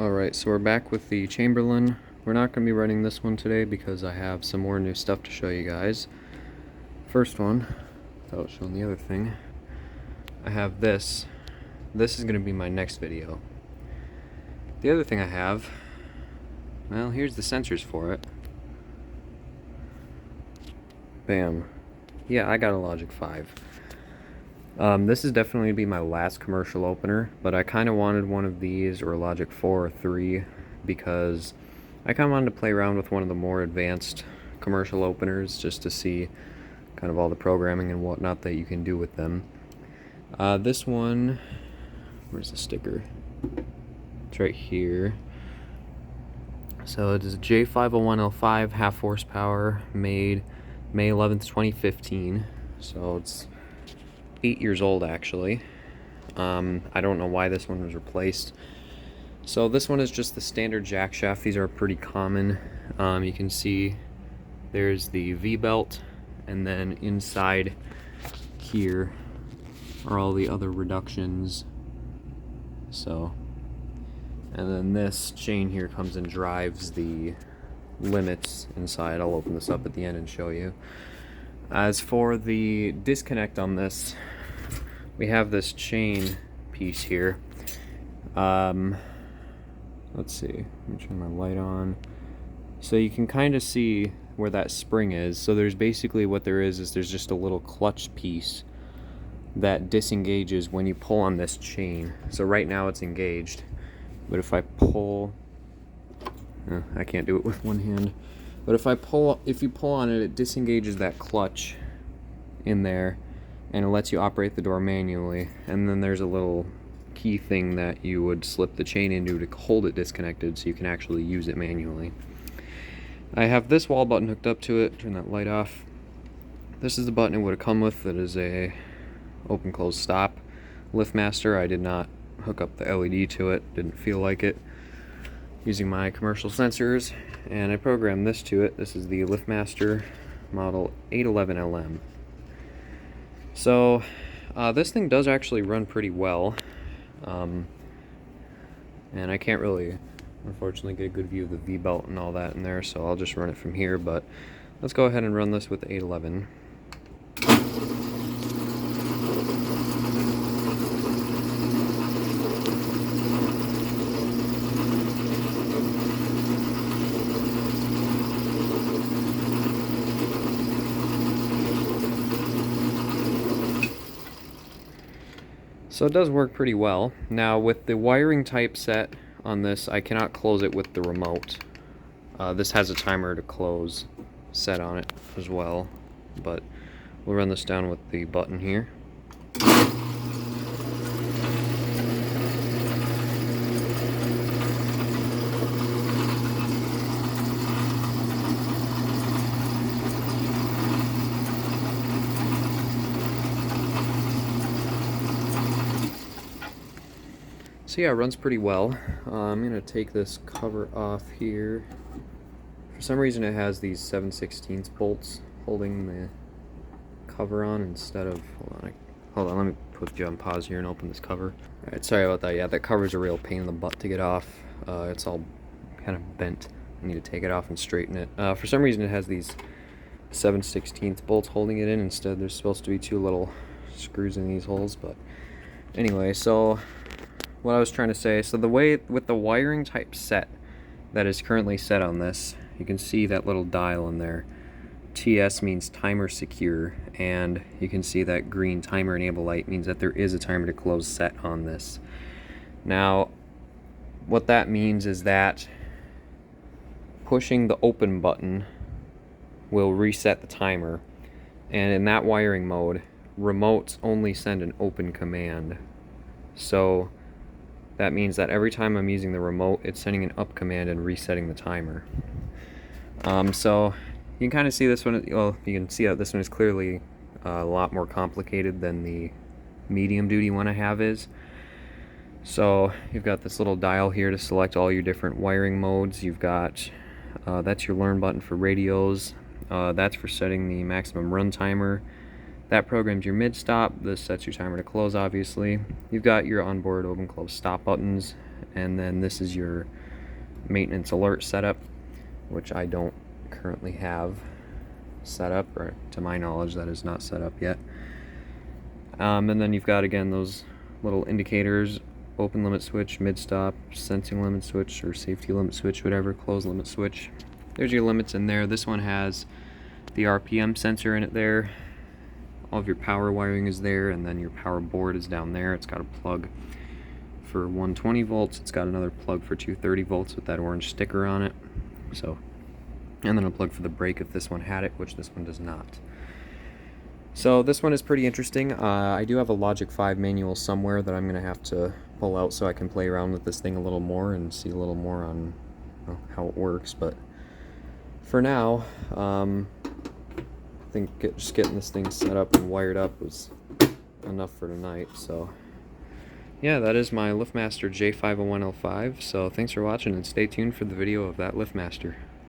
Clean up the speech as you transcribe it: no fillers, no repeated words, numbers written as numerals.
Alright, so we're back with the Chamberlain. We're not going to be running this one today because I have some more new stuff to show you guys. First one, without showing the other thing, I have this. This is going to be my next video. The other thing I have, well, here's the sensors for it. Bam. Yeah, I got a Logic 5. This is definitely going to be my last commercial opener, but I kind of wanted one of these, or a Logic 4 or 3, because I kind of wanted to play around with one of the more advanced commercial openers, just to see kind of all the programming and whatnot that you can do with them. This one, where's the sticker? It's right here. So it is a J501L5, half horsepower, made May 11th, 2015. So it's 8 years old actually. I don't know why this one was replaced. So this one is just the standard jack shaft. These are pretty common. You can see there's the V-belt, and then inside here are all the other reductions. So, and then this chain here comes and drives the limits inside. I'll open this up at the end and show you. As for the disconnect on this, we have this chain piece here. Let's see, let me turn my light on. So you can kind of see where that spring is. So there's basically what there is there's just a little clutch piece that disengages when you pull on this chain. So right now it's engaged, but if I pull, I can't do it with one hand. But if you pull on it, it disengages that clutch in there, and it lets you operate the door manually. And then there's a little key thing that you would slip the chain into to hold it disconnected, so you can actually use it manually. I have this wall button hooked up to it. Turn that light off. This is the button it would have come with. That is a open close stop. LiftMaster, I did not hook up the LED to it, didn't feel like it, using my commercial sensors, and I programmed this to it. This is the LiftMaster model 811LM. So this thing does actually run pretty well, and I can't really, unfortunately, get a good view of the V-belt and all that in there, so I'll just run it from here. But let's go ahead and run this with the 811. So it does work pretty well. Now with the wiring type set on this, I cannot close it with the remote. This has a timer to close set on it as well, but we'll run this down with the button here. So yeah, it runs pretty well. I'm going to take this cover off here. For some reason it has these 7/16 bolts holding the cover on instead of, hold on, let me put you on pause here and open this cover. Alright, sorry about that. Yeah, that cover's a real pain in the butt to get off. It's all kind of bent. I need to take it off and straighten it. For some reason it has these 7/16 bolts holding it in. Instead there's supposed to be two little screws in these holes, but anyway, so what I was trying to say, so the way with the wiring type set that is currently set on this, you can see that little dial in there. TS means timer secure, and you can see that green timer enable light means that there is a timer to close set on this. Now what that means is that pushing the open button will reset the timer, and in that wiring mode, remotes only send an open command. So that means that every time I'm using the remote, it's sending an up command and resetting the timer. So you can kind of see this one, well, you can see that this one is clearly a lot more complicated than the medium duty one I have is. So you've got this little dial here to select all your different wiring modes. You've got, that's your learn button for radios. That's for setting the maximum run timer. That programs your mid-stop. This sets your timer to close, obviously. You've got your onboard open close stop buttons. and then this is your maintenance alert setup, which I don't currently have set up, or to my knowledge that is not set up yet. And then you've got, again, those little indicators: open limit switch, mid stop, sensing limit switch, or safety limit switch, whatever, close limit switch. There's your limits in there. This one has the RPM sensor in it there. All of your power wiring is there, and then your power board is down there. It's got a plug for 120 volts. It's got another plug for 230 volts with that orange sticker on it. So, and then a plug for the brake if this one had it, which this one does not. So this one is pretty interesting. I do have a Logic 5 manual somewhere that I'm going to have to pull out so I can play around with this thing a little more and see a little more on how it works. But for now, I think just getting this thing set up and wired up was enough for tonight. So yeah, that is my LiftMaster J501L5. So thanks for watching, and stay tuned for the video of that LiftMaster.